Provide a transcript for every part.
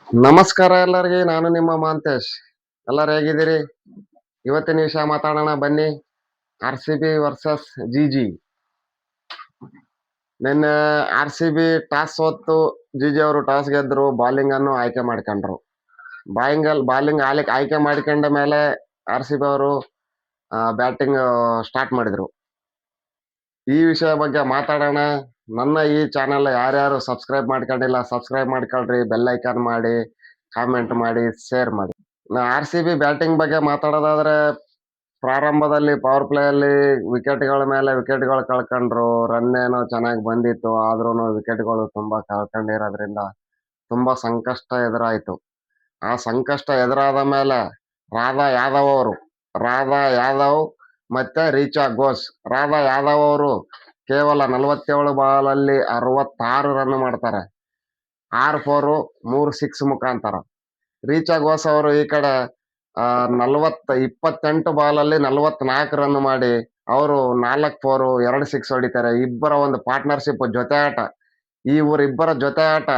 ನಮಸ್ಕಾರ ಎಲ್ಲರಿಗೆ, ನಾನು ನಿಮ್ಮ ಮಾಂತೇಶ್. ಎಲ್ಲರೂ ಹೇಗಿದ್ದೀರಿ? ಇವತ್ತಿನ ವಿಷಯ ಮಾತಾಡೋಣ ಬನ್ನಿ. RCB versus GG. ನಿನ್ನೆ RCB ಟಾಸ್ ಸೋತು GG ಅವರು ಟಾಸ್ ಗೆದ್ರು, ಬಾಲಿಂಗ್ ಅನ್ನು ಆಯ್ಕೆ ಮಾಡ್ಕೊಂಡ್ರು. ಬಾಲಿಂಗ್ ಆಯ್ಕೆ ಮಾಡ್ಕೊಂಡ ಮೇಲೆ RCB ಅವರು ಬ್ಯಾಟಿಂಗ್ ಸ್ಟಾರ್ಟ್ ಮಾಡಿದ್ರು. ಈ ವಿಷಯ ಬಗ್ಗೆ ಮಾತಾಡೋಣ. ನನ್ನ ಈ ಚಾನೆಲ್ ಯಾರ್ಯಾರು ಸಬ್ಸ್ಕ್ರೈಬ್ ಮಾಡ್ಕೊಂಡಿಲ್ಲ, ಸಬ್ಸ್ಕ್ರೈಬ್ ಮಾಡ್ಕೊಳ್ರಿ, ಬೆಲ್ ಐಕಾನ್ ಮಾಡಿ, ಕಾಮೆಂಟ್ ಮಾಡಿ, ಶೇರ್ ಮಾಡಿ. RCB ಬ್ಯಾಟಿಂಗ್ ಬಗ್ಗೆ ಮಾತಾಡೋದಾದ್ರೆ, ಪ್ರಾರಂಭದಲ್ಲಿ ಪವರ್ ಪ್ಲೇ ಅಲ್ಲಿ ವಿಕೆಟ್ಗಳ ಮೇಲೆ ವಿಕೆಟ್ಗಳು ಕಳ್ಕೊಂಡ್ರು. ರನ್ ಏನೋ ಚೆನ್ನಾಗಿ ಬಂದಿತ್ತು, ಆದ್ರೂ ವಿಕೆಟ್ಗಳು ತುಂಬಾ ಕಳ್ಕೊಂಡಿರೋದ್ರಿಂದ ತುಂಬಾ ಸಂಕಷ್ಟ ಎದುರಾಯ್ತು. ಆ ಸಂಕಷ್ಟ ಎದುರಾದ ಮೇಲೆ ರಾಧಾ ಯಾದವ್ ಮತ್ತೆ ರೀಚಾ ಘೋಷ್. ರಾಧಾ ಯಾದವ್ ಅವರು ಕೇವಲ 47 ಬಾಲಲ್ಲಿ 66 ರನ್ ಮಾಡ್ತಾರೆ. 6 4 3 6 ಮುಖಾಂತರ. ರೀಚಾ ಘೋಷ್ ಅವರು ಈ ಕಡೆ 28 ಬಾಲಲ್ಲಿ 44 ರನ್ ಮಾಡಿ ಅವರು 4 4 2 6 ಹೊಡಿತಾರೆ. ಇಬ್ಬರ ಒಂದು ಪಾರ್ಟ್ನರ್ಶಿಪ್, ಜೊತೆ ಆಟ. ಇವರಿಬ್ಬರ ಜೊತೆ ಆಟ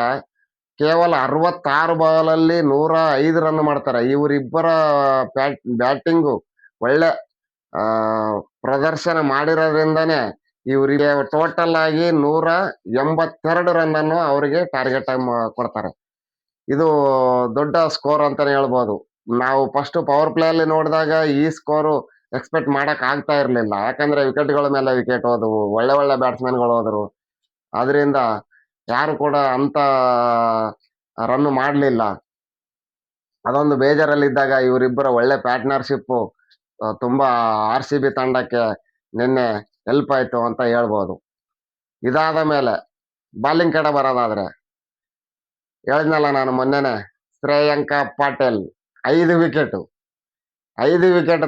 ಕೇವಲ 66 ಬಾಲಲ್ಲಿ 105 ರನ್ ಮಾಡ್ತಾರೆ. ಇವರಿಬ್ಬರ ಬ್ಯಾಟಿಂಗು ಒಳ್ಳೆ ಪ್ರದರ್ಶನ ಮಾಡಿರೋದ್ರಿಂದಾನೇ ಇವರಿಗೆ ಟೋಟಲ್ ಆಗಿ 182 ರನ್ ಅನ್ನು ಅವರಿಗೆ ಟಾರ್ಗೆಟ್ ಆಗಿ ಕೊಡ್ತಾರೆ. ಇದು ದೊಡ್ಡ ಸ್ಕೋರ್ ಅಂತಾನೆ ಹೇಳ್ಬೋದು. ನಾವು ಫಸ್ಟ್ ಪವರ್ ಪ್ಲೇ ಅಲ್ಲಿ ನೋಡಿದಾಗ ಈ ಸ್ಕೋರು ಎಕ್ಸ್ಪೆಕ್ಟ್ ಮಾಡಕ್ ಆಗ್ತಾ ಇರ್ಲಿಲ್ಲ. ಯಾಕಂದ್ರೆ ವಿಕೆಟ್ಗಳ ಮೇಲೆ ವಿಕೆಟ್ ಹೋದವು, ಒಳ್ಳೆ ಬ್ಯಾಟ್ಸ್ಮನ್ಗಳು ಹೋದರು. ಅದರಿಂದ ಯಾರು ಕೂಡ ಅಂತ ರನ್ ಮಾಡ್ಲಿಲ್ಲ. ಅದೊಂದು ಬೇಜಾರಲ್ಲಿದ್ದಾಗ ಇವರಿಬ್ಬರ ಒಳ್ಳೆ ಪಾರ್ಟ್ನರ್ಶಿಪ್ ತುಂಬಾ RCB ತಂಡಕ್ಕೆ ನಿನ್ನೆ ಹೆಲ್ಪ್ ಆಯ್ತು ಅಂತ ಹೇಳ್ಬೋದು. ಇದಾದ ಮೇಲೆ ಬಾಲಿಂಗ್ ಕಡೆ ಬರೋದಾದ್ರೆ, ಹೇಳಿದ್ನಲ್ಲ ನಾನು ಮೊನ್ನೆನೆ, ಶ್ರೇಯಾಂಕ ಪಾಟೀಲ್ 5 ವಿಕೆಟ್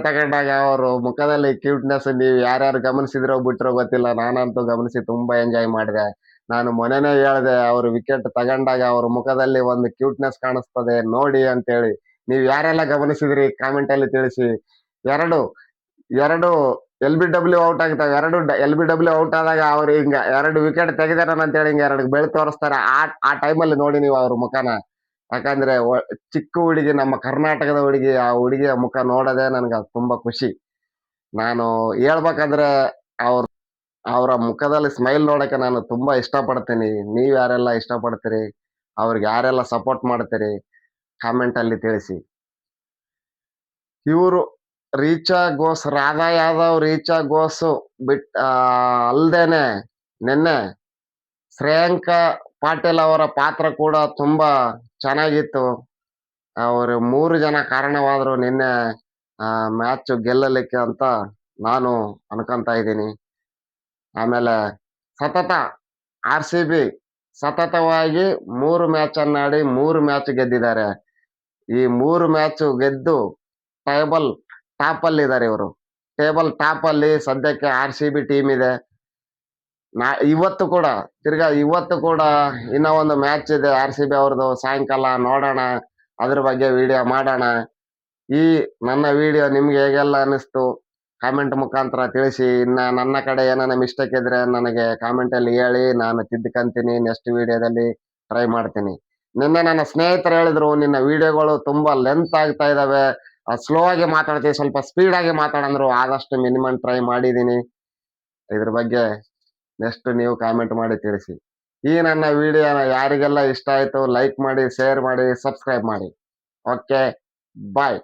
ತಗೊಂಡಾಗ ಅವರು ಮುಖದಲ್ಲಿ ಕ್ಯೂಟ್ನೆಸ್ ನೀವು ಯಾರ್ಯಾರು ಗಮನಿಸಿದ್ರೋ ಬಿಟ್ರೋ ಗೊತ್ತಿಲ್ಲ, ನಾನಂತೂ ಗಮನಿಸಿ ತುಂಬಾ ಎಂಜಾಯ್ ಮಾಡಿದೆ. ನಾನು ಮೊನ್ನೆನೇ ಹೇಳ್ದೆ, ಅವರು ವಿಕೆಟ್ ತಗೊಂಡಾಗ ಅವ್ರ ಮುಖದಲ್ಲಿ ಒಂದು ಕ್ಯೂಟ್ನೆಸ್ ಕಾಣಿಸ್ತದೆ ನೋಡಿ ಅಂತೇಳಿ. ನೀವು ಯಾರೆಲ್ಲ ಗಮನಿಸಿದ್ರಿ ಕಾಮೆಂಟ್ ಅಲ್ಲಿ ತಿಳಿಸಿ. ಎರಡು LBW ಔಟ್ ಆಗ್ತಾವೆ. 2 LBW ಔಟ್ ಆದಾಗ ಅವ್ರು ಹಿಂಗ 2 ವಿಕೆಟ್ ತೆಗೆದಾರ ಅಂತೇಳಿ ಹಿಂಗ 2 ಬೆಳ್ ತೋರಿಸ್ತಾರೆ. ಆ ಟೈಮಲ್ಲಿ ನೋಡಿ ನೀವು ಅವ್ರ ಮುಖನ. ಯಾಕಂದ್ರೆ ಚಿಕ್ಕ ಹುಡುಗಿ, ನಮ್ಮ ಕರ್ನಾಟಕದ ಹುಡುಗಿ, ಆ ಹುಡುಗಿಯ ಮುಖ ನೋಡೋದೇ ನನ್ಗೆ ತುಂಬಾ ಖುಷಿ. ನಾನು ಹೇಳ್ಬೇಕಂದ್ರೆ ಅವರ ಮುಖದಲ್ಲಿ ಸ್ಮೈಲ್ ನೋಡಕ್ಕೆ ನಾನು ತುಂಬಾ ಇಷ್ಟಪಡ್ತೀನಿ. ನೀವ್ ಯಾರೆಲ್ಲ ಇಷ್ಟಪಡ್ತೀರಿ, ಅವ್ರಿಗೆ ಯಾರೆಲ್ಲ ಸಪೋರ್ಟ್ ಮಾಡ್ತೀರಿ ಕಾಮೆಂಟ್ ಅಲ್ಲಿ ತಿಳಿಸಿ. ಇವರು ರಾಧಾ ಯಾದವ್, ರೀಚಾ ಘೋಷ್ ಅಲ್ದೇನೆ ನಿನ್ನೆ ಶ್ರೇಯಾಂಕ ಪಾಟೀಲ್ ಅವರ ಪಾತ್ರ ಕೂಡ ತುಂಬಾ ಚೆನ್ನಾಗಿತ್ತು. ಅವರು 3 ಜನ ಕಾರಣವಾದ್ರು ನಿನ್ನೆ ಮ್ಯಾಚ್ ಗೆಲ್ಲಲಿಕ್ಕೆ ಅಂತ ನಾನು ಅನ್ಕೊಂತ ಇದ್ದೀನಿ. ಆಮೇಲೆ ಸತತ RCB ಸತತವಾಗಿ 3 ಮ್ಯಾಚ್ ಅನ್ನಾಡಿ 3 ಮ್ಯಾಚ್ ಗೆದ್ದಿದ್ದಾರೆ. ಈ 3 ಮ್ಯಾಚ್ ಗೆದ್ದು ಟೇಬಲ್ ಟಾಪ್ ಅಲ್ಲಿ ಇದ್ದಾರೆ ಇವರು. ಟೇಬಲ್ ಟಾಪ್ ಅಲ್ಲಿ ಸದ್ಯಕ್ಕೆ RCB ಟೀಮ್ ಇದೆ. ಇವತ್ತು ಕೂಡ ಇನ್ನ ಒಂದು ಮ್ಯಾಚ್ ಇದೆ RCB ಅವ್ರದ್ದು. ಸಾಯಂಕಾಲ ನೋಡೋಣ, ಅದ್ರ ಬಗ್ಗೆ ವಿಡಿಯೋ ಮಾಡೋಣ. ಈ ನನ್ನ ವಿಡಿಯೋ ನಿಮ್ಗೆ ಹೇಗೆಲ್ಲ ಅನಿಸ್ತು ಕಾಮೆಂಟ್ ಮುಖಾಂತರ ತಿಳಿಸಿ. ಇನ್ನ ನನ್ನ ಕಡೆ ಏನಾನ ಮಿಸ್ಟೇಕ್ ಇದ್ರೆ ನನಗೆ ಕಾಮೆಂಟ್ ಅಲ್ಲಿ ಹೇಳಿ, ನಾನು ತಿದ್ದುಕಂತೀನಿ. ನೆಕ್ಸ್ಟ್ ವಿಡಿಯೋದಲ್ಲಿ ಟ್ರೈ ಮಾಡ್ತೀನಿ. ನಿನ್ನೆ ನನ್ನ ಸ್ನೇಹಿತರು ಹೇಳಿದ್ರು, ನಿನ್ನ ವಿಡಿಯೋಗಳು ತುಂಬಾ ಲೆಂತ್ ಆಗ್ತಾ ಇದಾವೆ, ಸ್ಲೋ ಆಗಿ ಮಾತಾಡ್ತೀವಿ, ಸ್ವಲ್ಪ ಸ್ಪೀಡ್ ಆಗಿ ಮಾತಾಡಂದ್ರು. ಆದಷ್ಟು ಮಿನಿಮಮ್ ಟ್ರೈ ಮಾಡಿದೀನಿ. ಇದ್ರ ಬಗ್ಗೆ ನೆಕ್ಸ್ಟ್ ನೀವು ಕಾಮೆಂಟ್ ಮಾಡಿ ತಿಳಿಸಿ. ಈ ನನ್ನ ವಿಡಿಯೋ ಯಾರಿಗೆಲ್ಲ ಇಷ್ಟ ಆಯ್ತು ಲೈಕ್ ಮಾಡಿ, ಶೇರ್ ಮಾಡಿ, ಸಬ್ಸ್ಕ್ರೈಬ್ ಮಾಡಿ. ಓಕೆ, ಬಾಯ್.